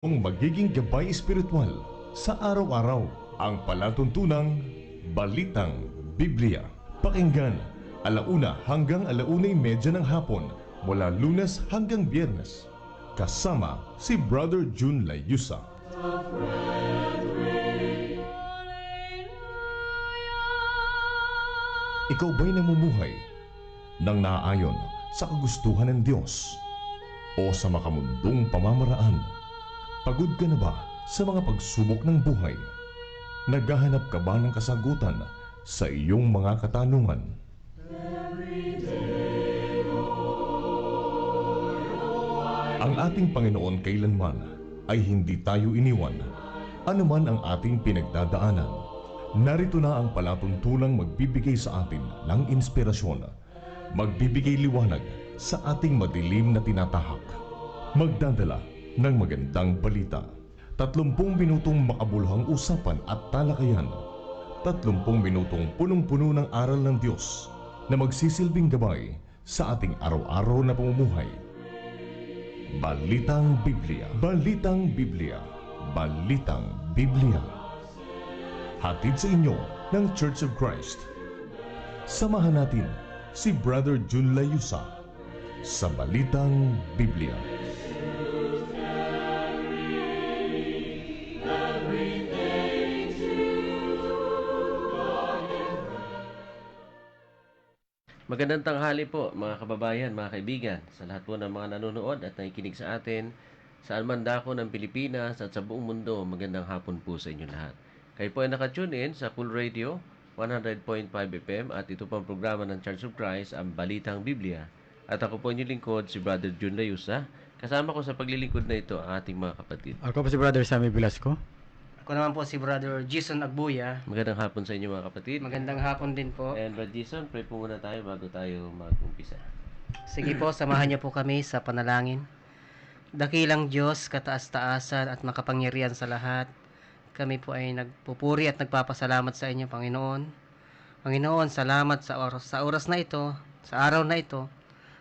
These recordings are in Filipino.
Kung magiging gabay espiritual sa araw-araw ang palatuntunang Balitang Biblia. Pakinggan 1:00 hanggang 1:30 ng hapon mula Lunes hanggang Biyernes. Kasama si Brother Jun Layusa. Ikaw ba'y namumuhay nang naaayon sa kagustuhan ng Diyos o sa makamundong pamamaraan? Pagod ka na ba sa mga pagsubok ng buhay? Naghahanap ka ba ng kasagutan sa iyong mga katanungan? Ang ating Panginoon kailanman ay hindi tayo iniwan, anuman ang ating pinagdadaanan. Narito na ang palatuntunang magbibigay sa atin ng inspirasyon, magbibigay liwanag sa ating madilim na tinatahak, magdadala ng magandang balita. 30 minutong makabuluhang usapan at talakayan. 30 minutong punong-puno ng aral ng Diyos na magsisilbing gabay sa ating araw-araw na pamumuhay. Balitang Biblia. Balitang Biblia. Balitang Biblia. Hatid sa inyo ng Church of Christ. Samahan natin si Brother Jun Layusa sa Balitang Biblia. Magandang tanghali po mga kababayan, mga kaibigan, sa lahat po ng mga nanonood at nakikinig sa atin saan man dako ng Pilipinas at sa buong mundo. Magandang hapon po sa inyo lahat. Kayo po ay nakatune in sa Cool Radio 100.5 FM at ito po ang programa ng Church of Christ, ang Balitang Biblia. At ako po inyong lingkod, si Brother Jun Layusa. Kasama ko sa paglilingkod na ito ang ating mga kapatid. Ako po si Brother Sammy Velasco. Ako naman po si Brother Jason Agbuya. Magandang hapon sa inyo mga kapatid. Magandang hapon din po. And Brother Jason, pray po muna tayo bago tayo mag-umpisa. Sige po, samahan niyo po kami sa panalangin. Dakilang Diyos, kataas-taasan at makapangyarihan sa lahat, kami po ay nagpupuri at nagpapasalamat sa inyo, Panginoon. Panginoon, salamat sa oras na ito, sa araw na ito,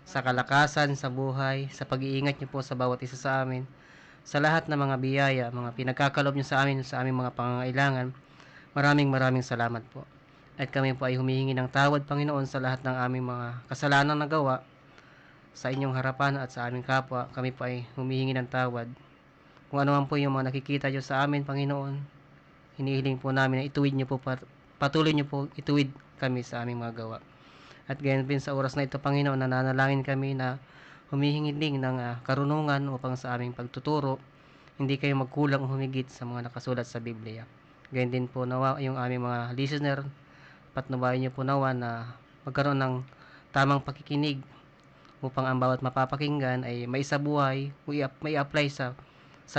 sa kalakasan, sa buhay, sa pag-iingat niyo po sa bawat isa sa amin, sa lahat ng mga biyaya, mga pinagkakalob niyo sa amin, sa aming mga pangangailangan. Maraming salamat po. At kami po ay humihingi ng tawad, Panginoon, sa lahat ng aming mga kasalanan na gawa sa inyong harapan at sa aming kapwa. Kami po ay humihingi ng tawad. Kung ano man po yung mga nakikita niyo sa amin, Panginoon, hinihiling po namin na ituwid niyo po, patuloy niyo po ituwid kami sa aming mga gawa. At gayon din sa oras na ito, Panginoon, nananalangin kami na humihingi din ng karunungan upang sa aming pagtuturo, hindi kayo magkulang o humigit sa mga nakasulat sa Biblia. Gayon din po nawa yung aming mga listener, patnubayan niyo po nawa na magkaroon ng tamang pakikinig upang ang bawat mapapakinggan ay maisabuhay o may apply sa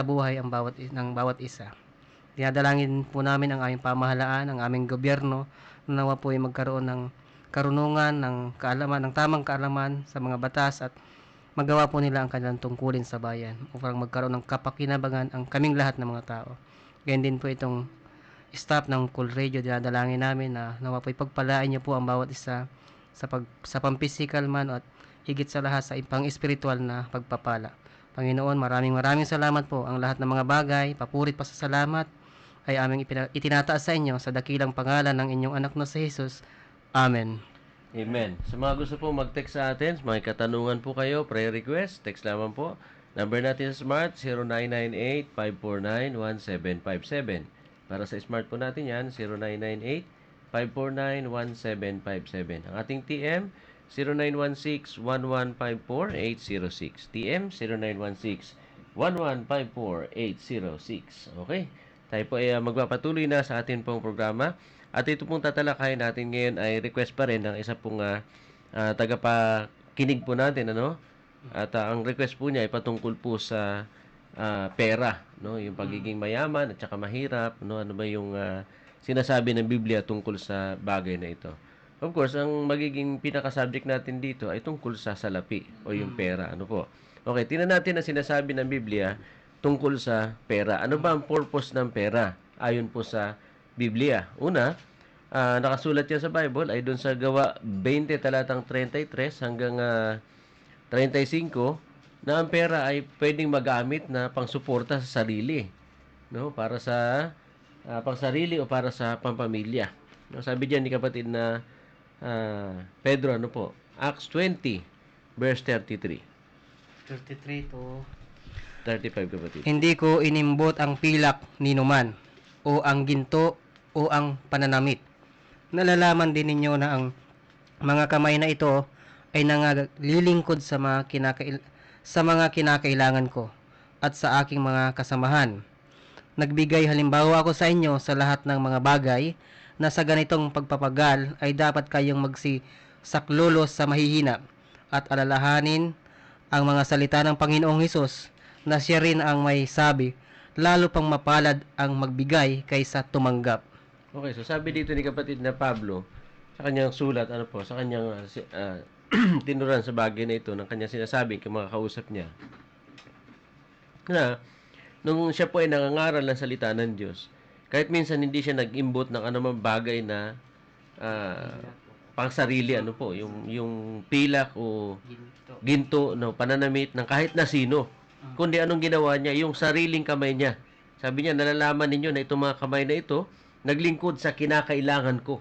buhay ang bawat isa. Dinadalangin po namin ang aming pamahalaan, ang aming gobyerno, na nawa po ay magkaroon ng karunungan, ng kaalaman, ng tamang kaalaman sa mga batas at magawa po nila ang kanilang tungkulin sa bayan upang magkaroon ng kapakinabangan ang kaming lahat ng mga tao. Ganyan din po itong staff ng Cool Radio, dinadalangin namin na nawa po ipagpalain niyo po ang bawat isa sa pang-physical man at higit sa lahat sa pang-espiritual na pagpapala. Panginoon, maraming salamat po. Ang lahat ng mga bagay, papurit pa sa salamat ay aming itinataas sa inyo sa dakilang pangalan ng inyong anak na si Jesus. Amen. Amen. Sa mga gusto po mag-text sa atin, may katanungan po kayo, prayer request, text lamang po. Number natin sa Smart, 0998-549-1757. Para sa Smart po natin yan, 0998-549-1757. Ang ating TM, 0916-1154-806. TM, 0916-1154-806. Okay? Tayo po ay magpapatuloy na sa ating pong programa. At ito pong tatalakayin natin ngayon ay request pa rin ng isa pong tagapakinig po natin, ano? At ang request po niya ay patungkol po sa pera, no? Yung pagiging mayaman at saka mahirap, no? Ano ba yung sinasabi ng Biblia tungkol sa bagay na ito? Of course, ang magiging pinaka-subject natin dito ay tungkol sa salapi o yung pera, ano po? Okay, tingnan natin ang sinasabi ng Biblia tungkol sa pera. Ano ba ang purpose ng pera ayon po sa Biblia? Una, nakasulat yan sa Bible ay doon sa Gawa 20 talatang 33 hanggang 35 na ang pera ay pwedeng magamit na pangsuporta sa sarili, no? Para sa pangsarili o para sa pampamilya. No, sabi diyan ni kapatid na Pedro, ano po? Acts 20 verse 33. 33 to 35 kapatid. Hindi ko inimbot ang pilak ni numan o ang ginto o ang pananamit. Nalalaman din ninyo na ang mga kamay na ito ay nangalilingkod sa mga kinakailangan ko at sa aking mga kasamahan. Nagbigay halimbawa ako sa inyo sa lahat ng mga bagay na sa ganitong pagpapagal ay dapat kayong magsisaklulos sa mahihina at alalahanin ang mga salita ng Panginoong Hesus na siya rin ang may sabi, lalo pang mapalad ang magbigay kaysa tumanggap. Okay, so sabi dito ni kapatid na Pablo sa kanyang sulat, ano po, sa kanyang tinuran sa bagay na ito ng kanyang sinasabi kay mga kausap niya, na nung siya po ay nangangaral ng salita ng Diyos, kahit minsan hindi siya nag-imbot ng anumang bagay na pangsarili, ano po, yung pilak o ginto, no, pananamit ng kahit na sino, kundi anong ginawa niya, yung sariling kamay niya. Sabi niya, nalalaman ninyo na itong mga kamay na ito, naglingkod sa kinakailangan ko.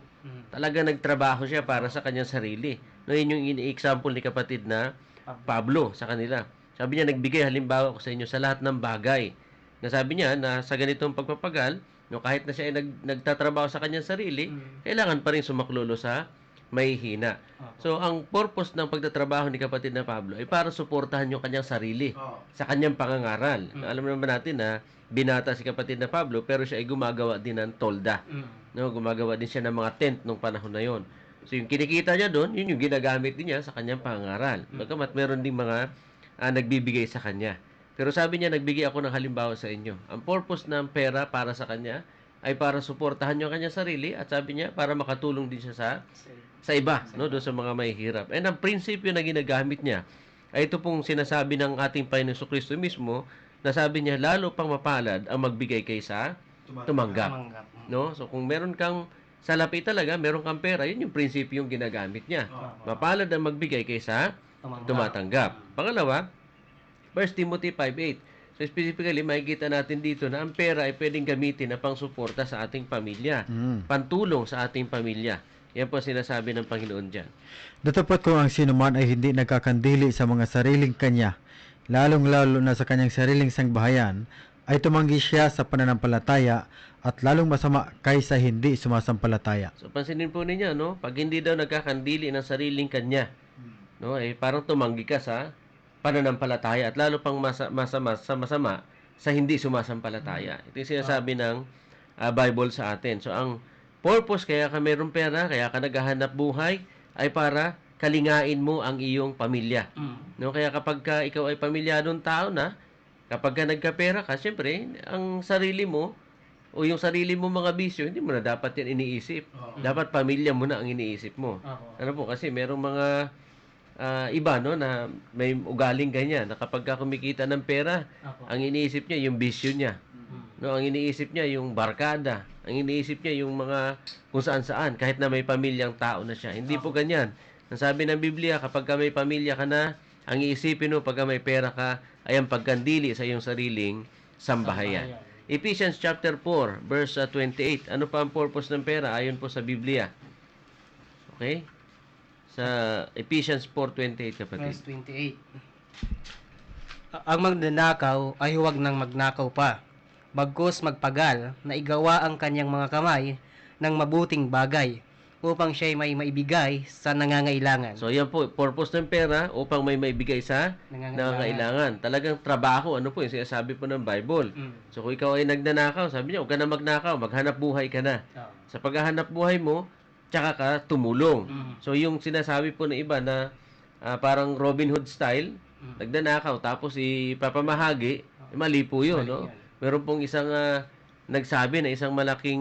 Talaga nagtrabaho siya para sa kanyang sarili. No, yun yung example ni kapatid na Pablo sa kanila. Sabi niya, nagbigay halimbawa ko sa inyo sa lahat ng bagay. Nasabi niya na sa ganitong pagpapagal, no, kahit na siya ay nagtatrabaho sa kanyang sarili, kailangan pa rin sumaklulo sa may hina. So, ang purpose ng pagtatrabaho ni kapatid na Pablo ay para suportahan yung kanyang sarili sa kanyang pangangaral. Alam naman natin na binata si kapatid na Pablo, pero siya ay gumagawa din ng tolda. No, gumagawa din siya ng mga tent nung panahon na yon. So, yung kinikita niya doon, yun yung ginagamit din niya sa kanyang pangangaral. Bagamat meron ding mga nagbibigay sa kanya. Pero sabi niya, nagbigay ako ng halimbawa sa inyo. Ang purpose ng pera para sa kanya ay para suportahan yung kanyang sarili, at sabi niya, para makatulong din siya sa iba, no, doon sa mga may hirap. And ang prinsipyo na ginagamit niya ay ito pong sinasabi ng ating Panginoon Kristo mismo, na sabi niya, lalo pang mapalad ang magbigay kaysa tumanggap. No? So kung meron kang salapi talaga, meron kang pera, yun yung prinsipyo yung ginagamit niya. Mapalad ang magbigay kaysa tumatanggap. Pangalawa, 1 Timothy 5:8. So specifically, makikita natin dito na ang pera ay pwedeng gamitin na pangsuporta sa ating pamilya, pantulong sa ating pamilya. Yan po sinasabi ng Panginoon dyan. Datapot kung ang sino man ay hindi nagkakandili sa mga sariling kanya, lalong-lalo na sa kanyang sariling sangbahayan, ay tumanggi siya sa pananampalataya at lalong masama kaysa hindi sumasampalataya. So pansinin po ninyo, no? Pag hindi daw nagkakandili ng sariling kanya, no, eh parang tumanggi ka sa pananampalataya at lalo pang masama sa hindi sumasampalataya. Ito yung sinasabi ng Bible sa atin. So ang purpose kaya ka mayroong pera, kaya ka naghahanap buhay, ay para kalingain mo ang iyong pamilya. No, kaya kapag ikaw ay pamilyadong tao na, kapag ka nagkapera ka, siyempre, ang sarili mo o yung sarili mo mga bisyo, hindi mo na dapat yan iniisip. Dapat pamilya mo na ang iniisip mo. Ano po, kasi merong mga iba, no, na may ugaling ganyan, na kapag ka kumikita ng pera, ang iniisip niya yung bisyo niya. No, ang iniisip niya yung barkada, ang iniisip niya yung mga kung saan-saan, kahit na may pamilyang tao na siya. Hindi po ganyan. Ang sabi ng Biblia, kapag ka may pamilya ka na, ang iisipin mo pagka may pera ka ay ang pagkandili sa iyong sariling sambahayan. Ephesians chapter 4, verse 28. Ano pa ang purpose ng pera ayon po sa Biblia? Okay? Sa Ephesians 4:28, kapatid. Verse 28. Ang magnanakaw ay huwag nang magnakaw pa, bagkus magpagal na igawa ang kanyang mga kamay ng mabuting bagay upang siya may maibigay sa nangangailangan. So, yan po, purpose ng pera upang may maibigay sa nangangailangan. Talagang trabaho, ano po yung sinasabi po ng Bible. So, kung ikaw ay nagnanakaw, sabi niya, huwag ka na magnakaw, maghanap buhay ka na. Sa paghahanap buhay mo, tsaka ka tumulong. So, yung sinasabi po ng iba na parang Robin Hood style, nagnanakaw, tapos ipapamahagi, mali po yun, no? Meron pong isang nagsabi na isang malaking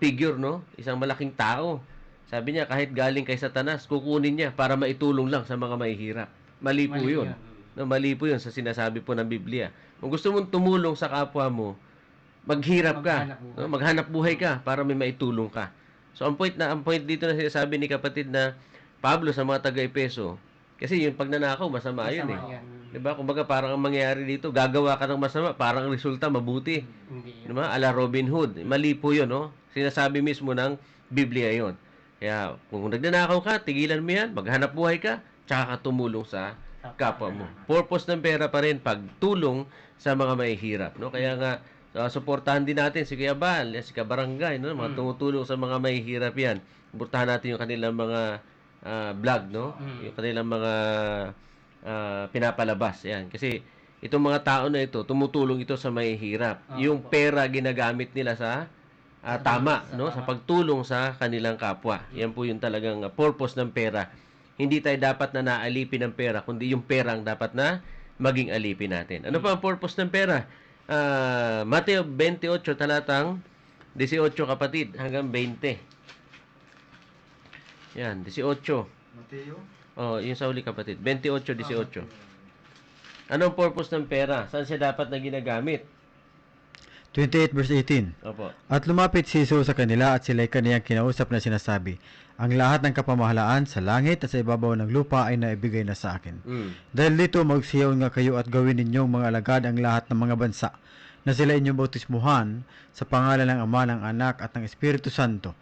figure, no? Isang malaking tao. Sabi niya, kahit galing kay Satanas, kukunin niya para maitulong lang sa mga mahihirap. Mali po yun. No, mali po yun sa sinasabi po ng Biblia. Kung gusto mong tumulong sa kapwa mo, maghirap ka. No? Maghanap buhay ka para may maitulong ka. So, ang point dito na sinasabi ni kapatid na Pablo sa mga taga-Epeso, Kasi yung pagnanakaw, masama yun eh. Masama yan. 'Di ba? Kumbaga parang ang mangyayari dito, gagawa ka ng masama, parang ang resulta mabuti. Hindi 'Di ba? Ala Robin Hood. Mali po 'yun, no? Sinasabi mismo ng Biblia 'yon. Kaya kung nagnanakaw ka, tigilan mo 'yan, maghanap buhay ka, tsaka ka tumulong sa kapwa mo. Purpose ng pera pa rin pagtulong sa mga mahihirap, no? Kaya nga suportahan din natin si Kuya Bal, si Kabarangay, no? Mga tumutulong sa mga mahihirap 'yan. Suportahan natin yung kanilang mga vlog, no? Yung kanilang mga pinapalabas. Yan. Kasi itong mga tao na ito, tumutulong ito sa mahihirap. Yung pera ginagamit nila sa tama, no? Sa pagtulong sa kanilang kapwa. Yan po yung talagang purpose ng pera. Hindi tayo dapat na naalipin ng pera, kundi yung pera ang dapat na maging alipin natin. Ano pa ang purpose ng pera? Mateo 28, talatang 18 kapatid, hanggang 20. Yan, 18. Mateo? Oh, yung sa huli kapatid. 28-18. Anong purpose ng pera? Saan siya dapat na ginagamit? 28 verse 18. Opo. At lumapit si Jesus sa kanila at sila'y kaniyang kinausap na sinasabi, ang lahat ng kapamahalaan sa langit at sa ibabaw ng lupa ay naibigay na sa akin. Dahil dito magsiyaw nga kayo at gawin ninyong mga alagad ang lahat ng mga bansa na sila inyong bautismuhan sa pangalan ng Ama, ng Anak at ng Espiritu Santo,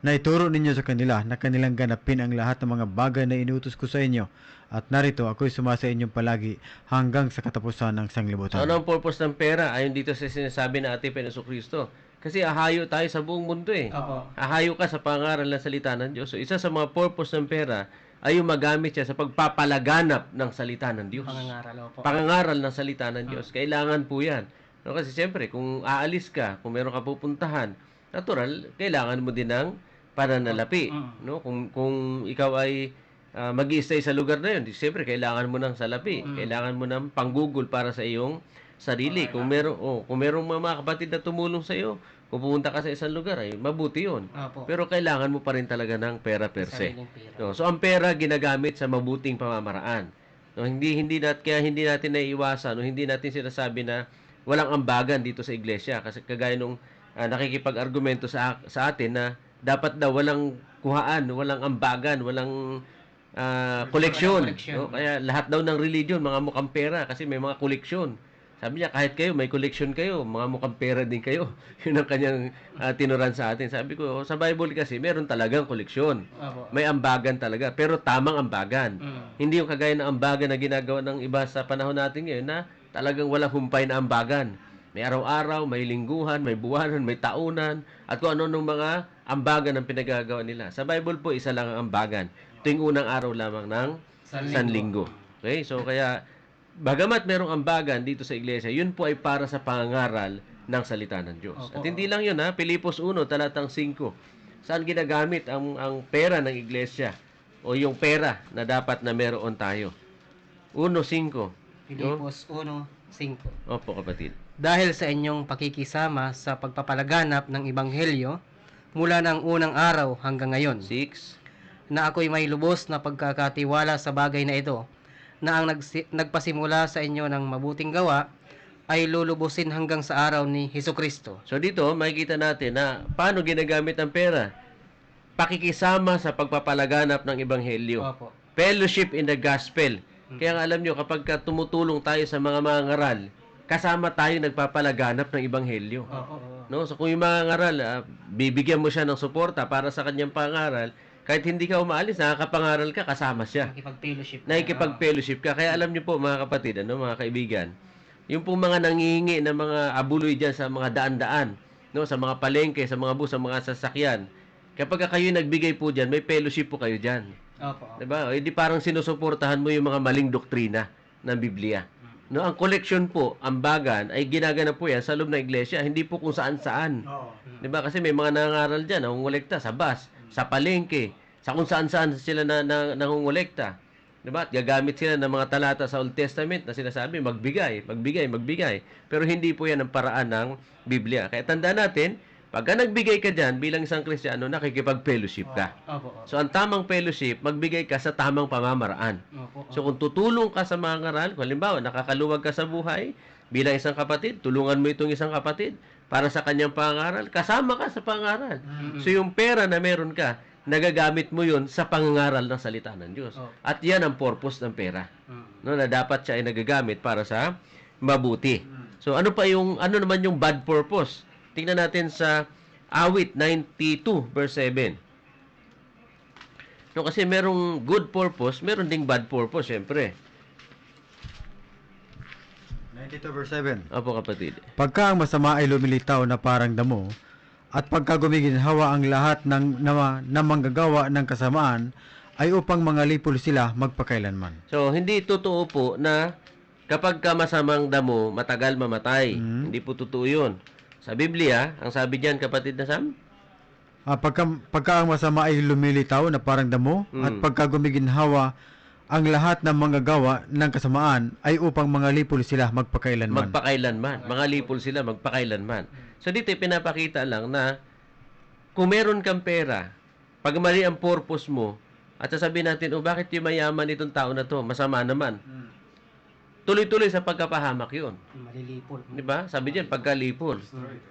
na ituro ninyo sa kanila na kanilang ganapin ang lahat ng mga bagay na inutos ko sa inyo. At narito, ako'y sumasa inyong palagi hanggang sa katapusan ng sanglibutan. So, ano ang purpose ng pera? Ayon dito sa sinasabi na ating Jesucristo. Kasi ahayo tayo sa buong mundo eh. Opo. Ahayo ka sa pangaral ng salita ng Diyos. So, isa sa mga purpose ng pera ay yung magamit siya sa pagpapalaganap ng salita ng Diyos. Pangangaral, opo. Pangangaral ng salita ng Diyos. Kailangan po yan. No, kasi siyempre, kung aalis ka, kung meron ka pupuntahan, natural, kailangan mo din ng pananalapi. No? Kung ikaw ay mag-i-stay sa lugar na yun, siyempre, kailangan mo ng salapi. Kailangan mo ng panggugol para sa iyong sarili. Kung merong mga kapatid na tumulong sa iyo, kung pumunta ka sa isang lugar, ay mabuti yun. Opo. Pero kailangan mo pa rin talaga ng pera per se. Sariling pera. No, so ang pera ginagamit sa mabuting pamamaraan. No, kaya hindi natin naiiwasan, no, hindi natin sinasabi na walang ambagan dito sa iglesia kasi kagaya nung nakikipag-argumento sa atin na dapat daw walang kuhaan, walang ambagan, walang koleksyon. No? Kaya lahat daw ng religion mga mukhang pera kasi may mga koleksyon. Sabi niya kahit kayo may koleksyon kayo, mga mukhang pera din kayo. Yun ang kanyang tinuran sa atin. Sabi ko sa Bible kasi meron talagang koleksyon. Opo. May ambagan talaga, pero tamang ambagan. Hindi yung kagaya ng ambagan na ginagawa ng iba sa panahon natin ngayon na talagang walang humpay na ambagan. May araw-araw, may lingguhan, may buwanan, may taunan, at kung ano-anong mga ambagan ang pinagagawa nila. Sa Bible po, isa lang ang ambagan. Tuwing unang araw lamang ng Sanlinggo. Okay? So, kaya, bagamat merong ambagan dito sa iglesia, yun po ay para sa pangangaral ng salita ng Diyos. At hindi lang yun, Pilipos 1, talatang 5. Saan ginagamit ang pera ng iglesia? O yung pera na dapat na meron tayo? 1:5. Filipos 1:5. Opo, kapatid. Dahil sa inyong pakikisama sa pagpapalaganap ng Ebanghelyo mula ng unang araw hanggang ngayon, 6. na ako'y may lubos na pagkakatiwala sa bagay na ito, na ang nagpasimula sa inyo ng mabuting gawa ay lulubusin hanggang sa araw ni Hesukristo. So dito, makikita natin na paano ginagamit ang pera. Pakikisama sa pagpapalaganap ng Ebanghelyo. Opo. Fellowship in the gospel. Kaya nga alam nyo, kapag tumutulong tayo sa mga mangangaral, kasama tayo nagpapalaganap ng Ebanghelyo. Opo. No? So kung yung mangangaral, bibigyan mo siya ng suporta para sa kanyang pangaral, kahit hindi ka umaalis, nakakapangaral ka, kasama siya. Nakikipag-fellowship ka. Kaya alam niyo po mga kapatid, mga kaibigan, yung pong mga nangihingi ng mga abuloy dyan sa mga daan-daan, no, sa mga palengke, sa mga bus, sa mga sasakyan, kapag kayo nagbigay po dyan, may fellowship po kayo dyan. Opo. Diba? O, hindi parang sinusuportahan mo yung mga maling doktrina ng Biblia. No, ang collection po, ambagan, ay ginagana po yan sa loob ng iglesia, hindi po kung saan-saan. Diba? Kasi may mga nangangaral dyan, nangungulekta sa bus, sa palengke, sa kung saan-saan sila nangungulekta. Diba? At gagamit sila ng mga talata sa Old Testament na sinasabi, magbigay. Pero hindi po yan ang paraan ng Biblia. Kaya tandaan natin, pagka nagbigay ka dyan, bilang isang Kristiyano, nakikipag-fellowship ka. Opo. So, ang tamang fellowship, magbigay ka sa tamang pamamaraan. Opo. So, kung tutulong ka sa mga ngaral, kung halimbawa, nakakaluwag ka sa buhay, bilang isang kapatid, tulungan mo itong isang kapatid para sa kanyang pangaral, kasama ka sa pangaral. So, yung pera na meron ka, nagagamit mo yun sa pangangaral ng salita ng Diyos. Oh. At yan ang purpose ng pera. No, na dapat siya ay nagagamit para sa mabuti. So ano naman yung bad purpose? Tingnan natin sa Awit 92 verse 7. No, kasi merong good purpose, meron ding bad purpose, syempre. 92 verse 7. Opo, kapatid. Pagka ang masama ay lumilitaw na parang damo, at pagka gumiginhawa ang lahat ng manggagawa ng kasamaan, ay upang mangalipol sila magpakailanman. So, hindi totoo po na kapag ka masamang damo, matagal mamatay. Hindi po totoo yun. Sa Biblia, ang sabi diyan, kapatid na Sam? Pagka ang masama ay lumilitaw na parang damo, at pagka gumiginhawa ang lahat ng manggagawa ng kasamaan, ay upang mangalipol sila magpakailanman. Magpakailanman. Mangalipol sila magpakailanman. So, dito pinapakita lang na kung meron kang pera, pag mali ang purpose mo, at sasabihin natin, bakit yung mayaman itong tao na to? Masama naman. Tuloy-tuloy sa pagkapahamak yun. Malilipol. Di ba? Sabi diyan, pagkalipol.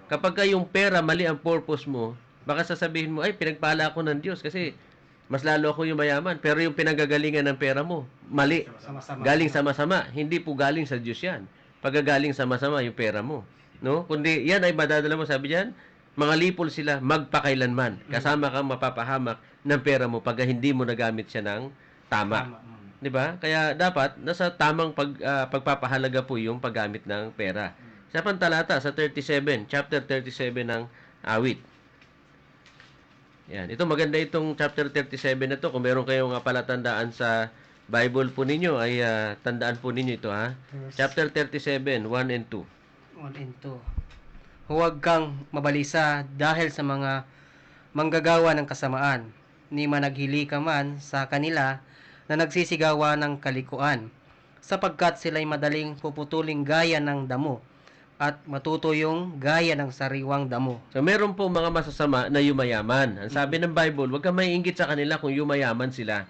Kapag yung pera, mali ang purpose mo, baka sasabihin mo, ay, pinagpala ako ng Diyos kasi mas lalo ako yung mayaman. Pero yung pinagagalingan ng pera mo, mali. Sama-sama. Galing sa masama. Hindi po galing sa Diyos yan. Pagkagaling sa masama yung pera mo. No? Kundi yan ay madadala mo, sabi diyan, mangalipol sila magpakailanman. Kasama kang mapapahamak ng pera mo pag hindi mo nagamit siya ng tama. 'Di ba? Kaya dapat nasa tamang pagpapahalaga po yung paggamit ng pera. Sa pantalata sa 37, chapter 37 ng Awit. Yan, ito maganda itong chapter 37 na to. Kung meron kayong palatandaan sa Bible po ninyo ay tandaan po ninyo ito ha. Chapter 37, 1 and 2. 1 and 2. Huwag kang mabalisa dahil sa mga manggagawa ng kasamaan, ni managhili ka man sa kanila na nagsisigawa ng kalikuan, sapagkat sila'y madaling puputuling gaya ng damo at matutuyong gaya ng sariwang damo. So meron po mga masasama na yumayaman. Ang sabi ng Bible, huwag kang maiinggit sa kanila kung yumayaman sila.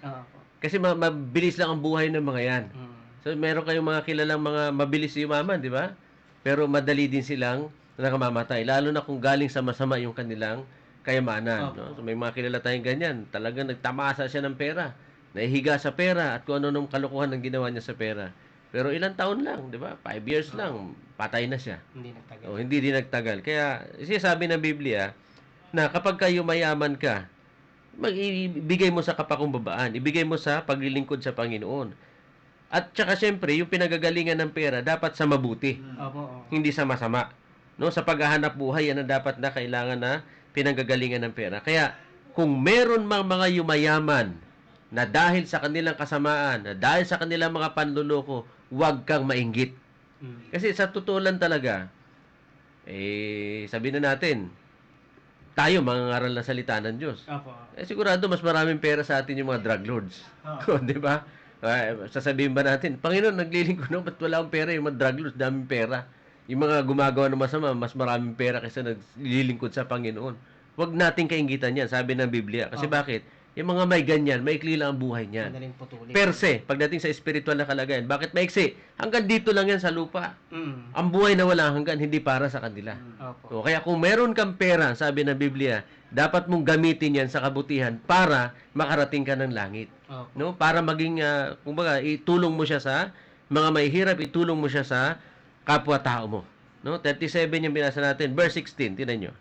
Kasi mabilis lang ang buhay ng mga yan. So meron kayong mga kilalang mga mabilis yumaman, di ba? Pero madali din silang nakamamatay. Lalo na kung galing sa masama yung kanilang kayamanan. No? So may mga kilala tayong ganyan. Talagang nagtamasa siya ng pera. Nahihiga sa pera at kung ano nung kalokohan ng ginawa niya sa pera. Pero ilang taon lang, di ba? 5 years lang, patay na siya. Hindi nagtagal. Hindi din nagtagal. Kaya sinasabi ng Biblia na kapag kayo mayaman ka, ibigay mo sa kapakumbabaan, ibigay mo sa paglilingkod sa Panginoon. At saka syempre, yung pinagagalingan ng pera dapat sa mabuti, hindi sa masama. No, sa paghahanap buhay yan ang dapat na kailangan na pinanggagalingan ng pera. Kaya kung meron mang mga yumayaman na dahil sa kanilang kasamaan, na dahil sa kanilang mga panluloko, huwag kang mainggit. Kasi sa totoo lang talaga, sabihin na natin, tayo mangangaral na salita ng Diyos. Sigurado mas maraming pera sa atin yung mga drug lords. Di ba? Sasabihin ba natin, Panginoon, naglilingkod na, ba't wala akong pera? Yung mga drug lords, daming pera. Yung mga gumagawa ng masama, mas maraming pera kaysa naglilingkod sa Panginoon. Huwag nating kainggitan yan, sabi ng Biblia. Kasi bakit? Yung mga may ganyan, maikli lang ang buhay niyan. Per se, pagdating sa spiritual na kalagayan, bakit maiksi? Hanggang dito lang yan sa lupa. Ang buhay na wala hanggan, hindi para sa kanila. So, kaya kung meron kang pera, sabi ng Biblia, dapat mong gamitin yan sa kabutihan para makarating ka ng langit. No? Para maging, kumbaga, itulong mo siya sa mga mahihirap, itulong mo siya sa kapwa-tao mo. No? 37 yung binasa natin. Verse 16, tinan nyo.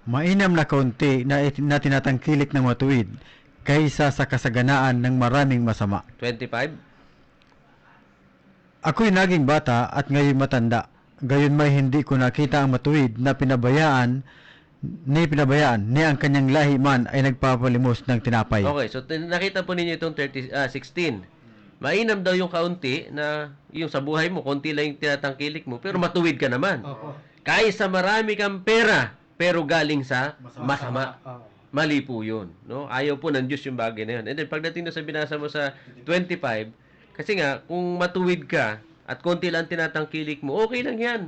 Mainam na kaunti na tinatangkilik ng matuwid kaysa sa kasaganaan ng maraming masama. 25. Ako'y naging bata at ngayon matanda. Gayon may hindi ko nakita ang matuwid na pinabayaan ni ang kanyang lahi man ay nagpapalimos ng tinapay. Okay, so nakita po ninyo itong 16. Mainam daw yung kaunti na yung sa buhay mo, konti lang yung tinatangkilik mo, pero matuwid ka naman. Kaysa marami kang pera, pero galing sa masama. Mali po yun. No? Ayaw po ng Diyos yung bagay na yun. And then pagdating sa binasa mo sa 25, kasi nga, kung matuwid ka at konti lang tinatangkilik mo, okay lang yan.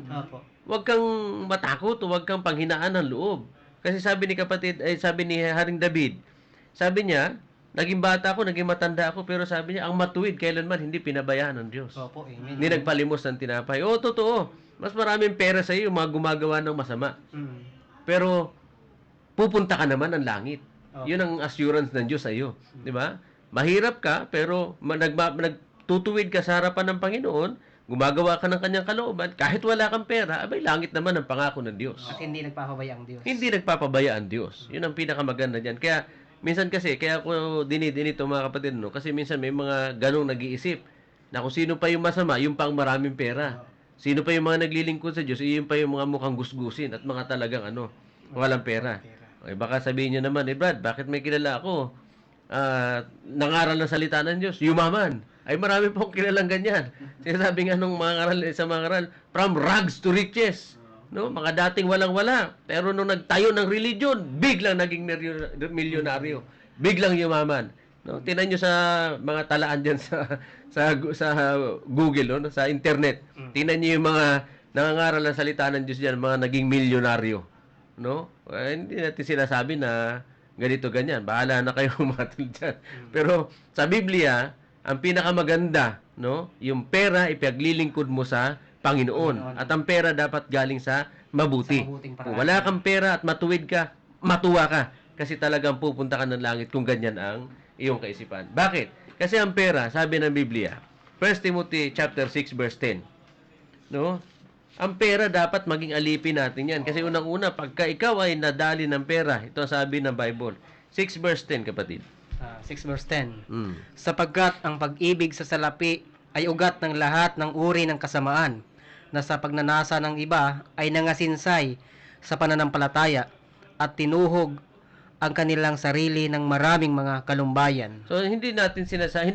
Huwag kang matakot, huwag kang panghinaan ng loob. Kasi sabi ni sabi ni Haring David, sabi niya, naging bata ako, naging matanda ako, pero sabi niya, ang matuwid kailanman hindi pinabayaan ng Diyos. Hindi nagpalimos ng tinapay. Totoo. Mas maraming pera sa iyo yung mga gumagawa ng masama. Pero pupunta ka naman ng langit. Okay. Yun ang assurance ng Diyos sa iyo, di ba? Mahirap ka pero nagtutuwid ka sa harapan ng Panginoon, gumagawa ka ng kanyang kalooban, kahit wala kang pera, abay langit naman ang pangako ng Diyos. At hindi nagpapabaya ang Diyos. Hindi nagpapabaya ang Diyos. Yun ang pinakamaganda diyan. Kaya minsan kasi kaya ako dinidinito mga kapatid, no, kasi minsan may mga ganong nag-iisip na kung sino pa yung masama, yung pang maraming pera. Sino pa yung mga naglilingkod sa Diyos, yung pa yung mga mukhang gusgusin at mga talagang walang pera. Okay, baka sabihin niyo naman, Brad, bakit may kilala ako? Nangaral ng salita ng Diyos, yumaman. Ay marami pong kilalang ganyan. Sinasabi nga nung mga ngaral, sa mga ngaral, from rags to riches. No, mga dating walang-wala. Pero nung nagtayo ng religion, biglang naging milyonaryo. Biglang yumaman. No, tingnan niyo sa mga talaan diyan sa Google, no, sa internet. Tingnan niyo yung mga nangangaral ng salita ng Diyos diyan, mga naging milyonaryo. No? Hindi natin sinasabi na ganito ganyan. Bahala na kayo matulad dyan. Pero sa Biblia, ang pinakamaganda, no, yung pera ipaglilingkod mo sa Panginoon. At ang pera dapat galing sa mabuti. Sa mabuting paraan. Kung wala kang pera at matuwid ka, matuwa ka. Kasi talagang pupunta ka ng langit kung ganyan ang iyong kaisipan. Bakit? Kasi ang pera, sabi ng Biblia, 1 Timothy chapter 6 verse 10. No? Ang pera dapat maging alipin natin yan. Kasi unang-una, pagka ikaw ay nadali ng pera, ito ang sabi ng Bible. 6 verse 10, kapatid. 6 verse 10. Mm. Sapagkat ang pag-ibig sa salapi ay ugat ng lahat ng uri ng kasamaan, na sa pagnanasa ng iba ay nangasinsay sa pananampalataya at tinuhog ang kanilang sarili ng maraming mga kalumbayan. So, hindi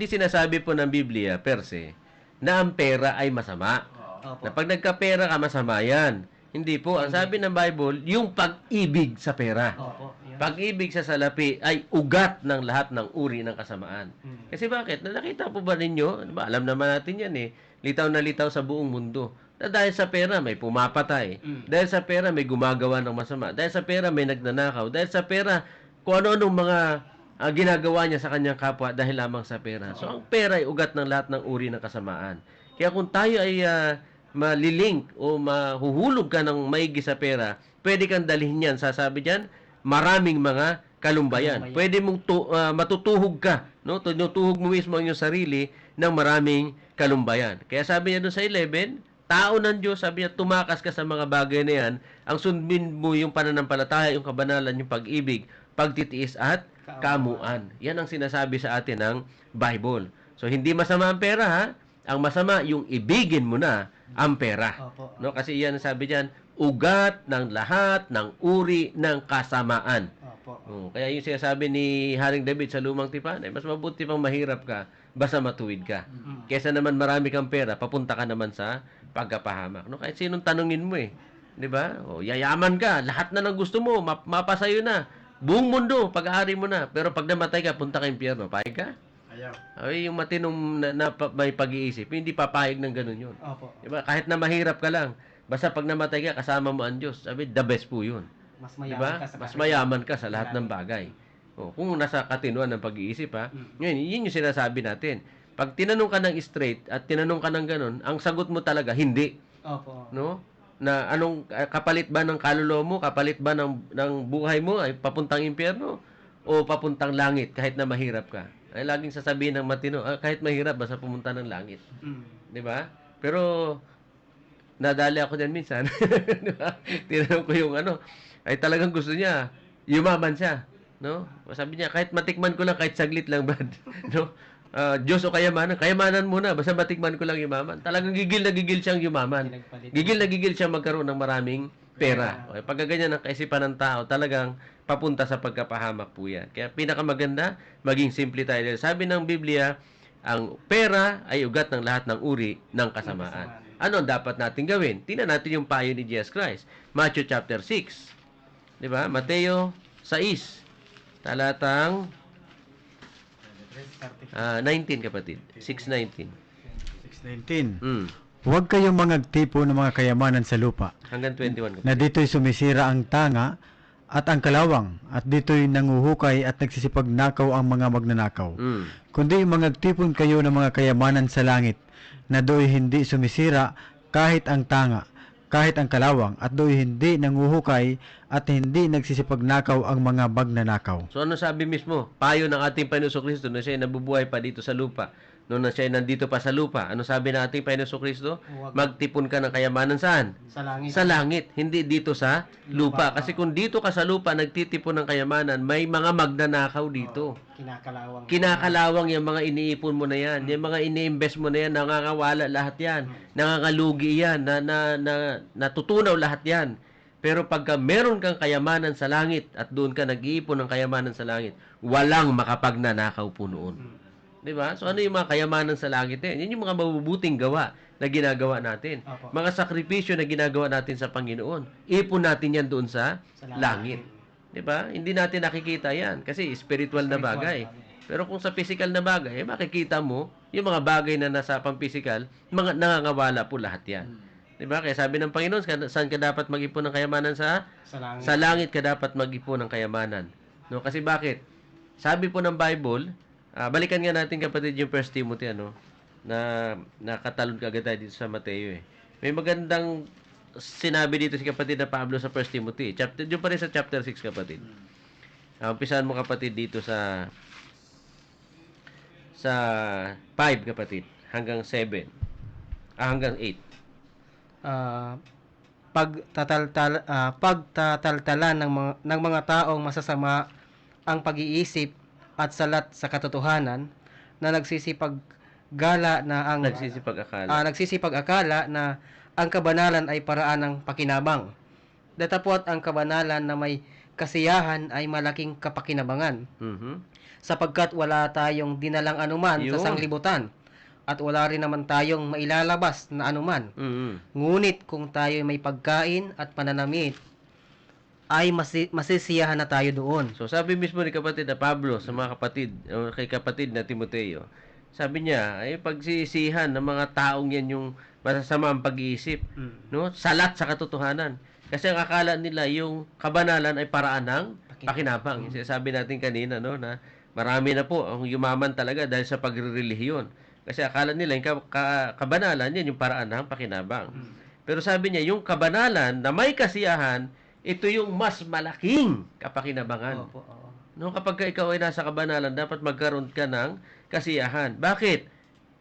sinasabi po ng Biblia, per se, na ang pera ay masama. Na pag nagkapera ka, masama yan. Hindi po. Ang sabi ng Bible, yung pag-ibig sa pera. Opo. Pag-ibig sa salapi ay ugat ng lahat ng uri ng kasamaan. Kasi bakit? Nakita po ba ninyo? Diba? Alam naman natin yan eh. Litaw na litaw sa buong mundo. Na dahil sa pera may pumapatay. Dahil sa pera may gumagawa ng masama. Dahil sa pera may nagnanakaw. Dahil sa pera, kung ano-anong mga ginagawa niya sa kanyang kapwa dahil lamang sa pera. So, ang pera ay ugat ng lahat ng uri ng kasamaan. Kaya kung tayo ay malilink o mahuhulog ka ng maigi sa pera, pwede kang dalhin yan. Sasabi dyan, maraming mga kalumbayan. Pwede mong matutuhog ka, no? Tinutuhog mo mismo ang iyong sarili ng maraming kalumbayan. Kaya sabi niya doon sa 11, tao ng Diyos, sabi niya, tumakas ka sa mga bagay na yan, ang sundin mo yung pananampalataya, yung kabanalan, yung pag-ibig, pagtitiis at kamuan. Yan ang sinasabi sa atin ng Bible. So, hindi masama ang pera, ha? Ang masama, yung ibigin mo na ang pera. Opo. No? Kasi yan sabi diyan, ugat ng lahat ng uri ng kasamaan. Opo. Kaya yung sinasabi ni Haring David sa Lumang Tipan, mas mabuti pang mahirap ka, basta matuwid ka. Kesa naman marami kang pera, papunta ka naman sa pagkapahamak. No? Kahit sinong tanungin mo eh. 'Di ba? Yayaman ka, lahat na ng gusto mo, mapasayo na. Buong mundo, pag-aari mo na. Pero pag namatay ka, punta ka impyerno. Payag ka? Ay, yung matinong may pag-iisip, hindi papayag ng ganun yun. Opo. Diba? Kahit na mahirap ka lang, basta pag namatay ka, kasama mo ang Diyos. Sabi, the best po yun. Mas mayaman Diba? ka sa Mas mayaman ka sa lahat ng bagay. Kung nasa katinuan ng pag-iisip, ha? Ngayon, yun yung sinasabi natin. Pag tinanong ka ng straight at tinanong ka ng ganun, ang sagot mo talaga, hindi. Opo. No? Na anong kapalit ba ng kaluluwa mo, kapalit ba ng buhay mo ay papuntang impyerno o papuntang langit kahit na mahirap ka? Ay laging sasabihin ng matino, kahit mahirap basta pumunta ng langit. 'Di ba? Pero nadali ako diyan minsan. 'Di ba? Tinanong ko yung ay talagang gusto niya, yumaman siya, no? Sabi niya kahit matikman ko lang kahit saglit lang ba, no? Diyos o kayamanan muna, basta matikman ko lang yumaman. Talagang gigil na gigil siyang yumaman. Gigil na gigil siyang magkaroon ng maraming pera. Okay, pag ganyan ang kaisipan ng tao, talagang papunta sa pagkapahamak po yan. Kaya pinakamaganda, maging simple tayo. Sabi ng Biblia, ang pera ay ugat ng lahat ng uri ng kasamaan. Ano ang dapat natin gawin? Tingnan natin yung payo ni Jesus Christ. Matthew chapter 6. Di ba? Mateo 6. Talatang 19, kapatid. 6:19. 6:19. Huwag kayong mangagtipo ng mga kayamanan sa lupa, Hanggang 21, kapatid. na dito'y sumisira ang tanga at ang kalawang, at dito'y nanguhukay at nagsisipagnakaw ang mga magnanakaw. Kundi mangagtipon kayo ng mga kayamanan sa langit, na do'y hindi sumisira kahit ang tanga, kahit ang kalawang at do'y hindi nanguhukay at hindi nagsisipagnakaw ang mga magnanakaw. So ano sabi mismo? Payo ng ating Panginoon Kristo na siya ay nabubuhay pa dito sa lupa. Noon na siya ay nandito pa sa lupa. Ano sabi ng ating Panginoon Kristo? Magtipon ka ng kayamanan saan? Sa langit. Sa langit, hindi dito sa lupa. Kasi kung dito ka sa lupa nagtitipon ng kayamanan, may mga magnanakaw dito. Kinakalawang. Kinakalawang yung mga iniipon mo na yan. Yung mga ini-invest mo na yan, nangangawala lahat yan. Nangangalugi yan, natutunaw lahat yan. Pero pagka meron kang kayamanan sa langit at doon ka nag-iipon ng kayamanan sa langit, walang makapagnanakaw po noon. Diba? So ano yung mga kayamanan sa langit eh? Yan yung mga mabubuting gawa na ginagawa natin. Opo. Mga sakripisyo na ginagawa natin sa Panginoon. Ipon natin yan doon sa langit. Diba? Hindi natin nakikita yan kasi spiritual na bagay. Pero kung sa physical na bagay, makikita mo yung mga bagay na nasa pang-physical, mga nangangawala po lahat yan. Diba? Kaya sabi ng Panginoon, saan ka dapat mag-ipon ng kayamanan sa? langit. Sa langit ka dapat mag-ipon ng kayamanan. No? Kasi bakit? Sabi po ng Bible, balikan nga natin kapatid yung 1 Timothy, na nakatalon ka agad tayo dito sa Mateo eh. May magandang sinabi dito si kapatid na Pablo sa 1 Timothy. Yung pa rin sa chapter 6 kapatid. Umpisahan mo kapatid dito sa 5 kapatid hanggang 7. Hanggang 8. Pagtataltalan ng mga taong masasama ang pag-iisip at salat sa katotohanan na nagsisipag-akala na ang kabanalan ay paraan ng pakinabang. Datapwat ang kabanalan na may kasiyahan ay malaking kapakinabangan. Sapagkat wala tayong dinalang anuman sa sanglibutan at wala rin naman tayong mailalabas na anuman. Ngunit kung tayo may pagkain at pananamit, ay masisiyahan na tayo doon. So sabi mismo ni kapatid na Pablo sa mga kapatid, o kay kapatid na Timoteo, sabi niya, ay pagsisihan ng mga taong yan yung masasama ang pag-iisip, no? Salat sa katotohanan. Kasi ang akala nila yung kabanalan ay paraan ng pakinabang. Sabi natin kanina, no, na marami na po ang yumaman talaga dahil sa pagrelihiyon. Kasi akala nila yung kabanalan yan yung paraan ng pakinabang. Pero sabi niya, yung kabanalan na may kasiyahan, ito yung mas malaking kapakinabangan. Opo, oo. No, kapag ikaw ay nasa kabanalan, dapat magkaroon ka ng kasiyahan. Bakit?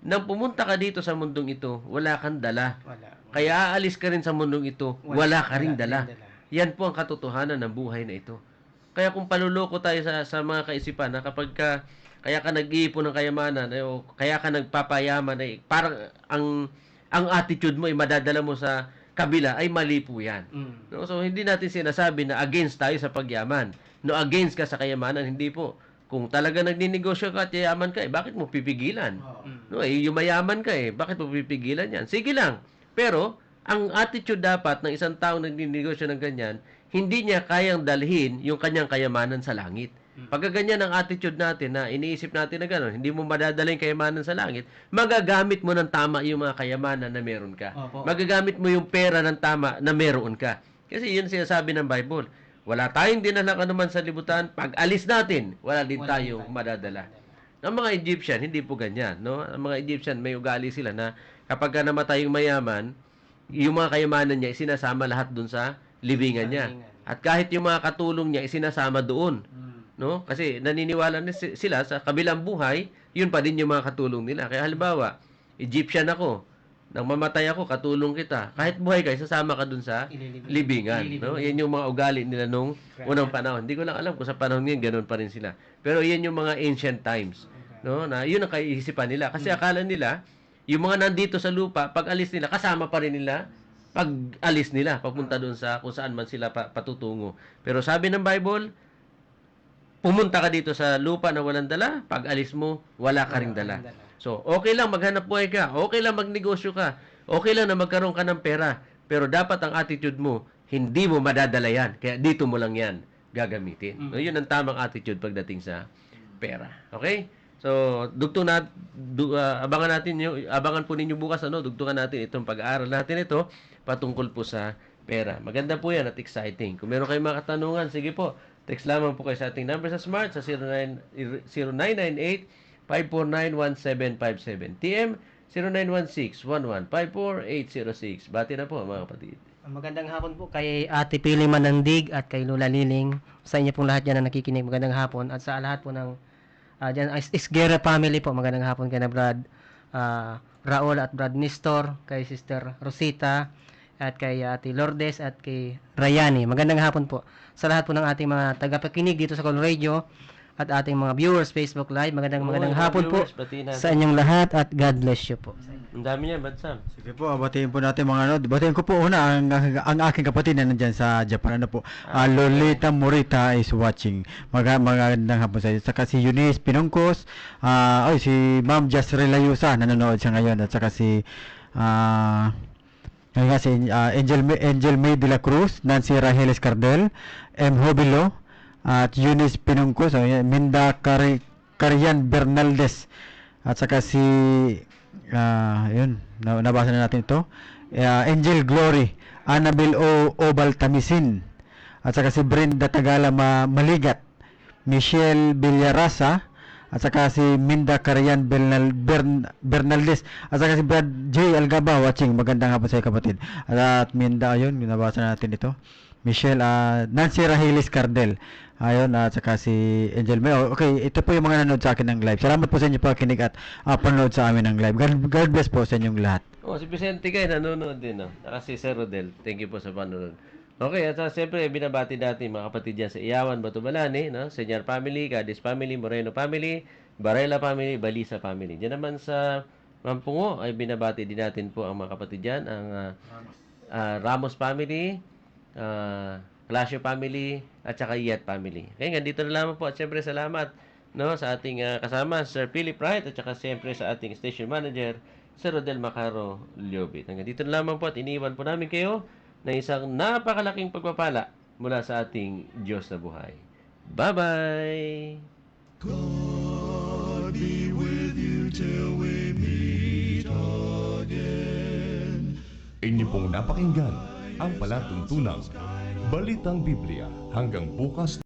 Nang pumunta ka dito sa mundong ito, wala kang dala. Wala. Kaya aalis ka rin sa mundong ito, wala ka ring dala. Yan po ang katotohanan ng buhay na ito. Kaya kung paluloko tayo sa mga kaisipan na kapag kaya ka nag-iipon ng kayamanan, o kaya ka nagpapayaman, ay parang ang attitude mo ay madadala mo sa kabila ay mali po yan. No? So, hindi natin sinasabi na against tayo sa pagyaman. No, against ka sa kayamanan, hindi po. Kung talaga nagninegosyo ka at yayaman ka, bakit mo pipigilan? No, yumayaman ka bakit mo pipigilan yan? Sige lang. Pero, ang attitude dapat ng isang taong nagninegosyo ng ganyan, hindi niya kayang dalhin yung kanyang kayamanan sa langit. Pagka ganyan ang attitude natin na iniisip natin na gano'n, hindi mo madadala yung kayamanan sa langit, magagamit mo ng tama yung mga kayamanan na meron ka. Opo. Magagamit mo yung pera ng tama na meron ka. Kasi yun sinasabi ng Bible. Wala tayong dinalang anuman sa libutan, pag alis natin, wala din tayong madadala. Ang mga Egyptian, hindi po ganyan. No? Ang mga Egyptian, may ugali sila na kapag namatay yung mayaman, yung mga kayamanan niya, isinasama lahat dun sa libingan niya. At kahit yung mga katulong niya, isinasama doon. No? Kasi naniniwala sila sa kabilang buhay, yun pa din yung mga katulong nila. Kaya halimbawa, Egyptian ako, nang mamatay ako, katulong kita. Kahit buhay ka, sasama ka dun sa libingan. No? Yan yung mga ugali nila nung unang panahon. Hindi ko lang alam kung sa panahon ngayon, ganun pa rin sila. Pero yan yung mga ancient times. No? Na yun ang kaisipan nila. Kasi akala nila, yung mga nandito sa lupa, pag alis nila, kasama pa rin nila pag alis nila, papunta doon sa kung saan man sila patutungo. Pero sabi ng Bible, pumunta ka dito sa lupa na walang dala, pag alis mo, wala ka ring dala. So, okay lang maghanap buhay ka, okay lang magnegosyo ka, okay lang na magkaroon ka ng pera, pero dapat ang attitude mo, hindi mo madadala yan, kaya dito mo lang yan gagamitin. So, yun ang tamang attitude pagdating sa pera. Okay? So, abangan po ninyo bukas, dugtungan natin itong pag-aaral natin ito, patungkol po sa pera. Maganda po yan at exciting. Kung meron kayong mga katanungan, sige po, text lamang po kayo sa ating number sa Smart sa 0998-549-1757. TM 0916-1154-806. Bati na po mga kapatid. Magandang hapon po kay Ate Pili Manandig at kay Lola Liling. Sa inyo pong lahat dyan na nakikinig, magandang hapon. At sa lahat po ng dyan, Isguera family po, magandang hapon kay na Brad Raul at Brad Nestor, kay Sister Rosita, at kay Ate Lourdes at kay Rayani. Magandang hapon po sa lahat po ng ating mga tagapakinig dito sa Call Radio at ating mga viewers Facebook Live. Magandang hapon po sa inyong lahat at God bless you po. Ang dami niya, Bad Sam. Sige po, batiin po natin mga ano. Batiin ko po una ang aking kapatid na nandyan sa Japan. Ano po? Lolita Morita is watching. Magandang hapon sa iyo. Saka si Eunice Pinongkos. Si Ma'am Jasre Layusa. Nanonood siya ngayon. At saka si Angel May de la Cruz. Nancy Rahel Escardel. M. Hobilo. At Eunice Pinongkos. Minda Carian Bernaldez. At saka si yun, nabasa na natin ito. Angel Glory, Annabel Obal Tamisin, at saka si Brenda Tagala Maligat, Michelle Villarasa, at saka si Minda Carian Bernaldez, at saka si Brad J. Algaba watching. Magandang hapon sa iyo, kapatid. At Minda, ayun, nabasa na natin ito. Michelle, Nancy Rahelis Cardel. Ayun, at saka si Angel May. Okay, ito po yung mga nanonood sa akin ng live. Salamat po sa inyo pakikinig at panonood sa amin ng live. God bless po sa inyong lahat. Si Vicente kayo nanonood din. Saka si Sir Rodel. Thank you po sa panonood. Okay, at siyempre, binabati natin mga kapatid dyan sa Iyawan, Batumalani, Senyar Family, Cadiz Family, Moreno Family, Barela Family, Balisa Family. Diyan naman sa Mampungo ay binabati din natin po ang mga kapatid dyan, ang Ramos Family, Clasio Family, at saka Yet Family. Okay, dito na lamang po. At siyempre, salamat sa ating kasama, Sir Philip Wright, at saka siyempre sa ating station manager, Sir Rodel Macaro Liobit. Hanggang dito na lamang po at iniwan po namin kayo na isang napakalaking pagpapala mula sa ating Diyos na buhay. Bye-bye! God be with you till we meet again. Inyo pong napakinggan ang palatuntunang Balitang Biblia. Hanggang bukas.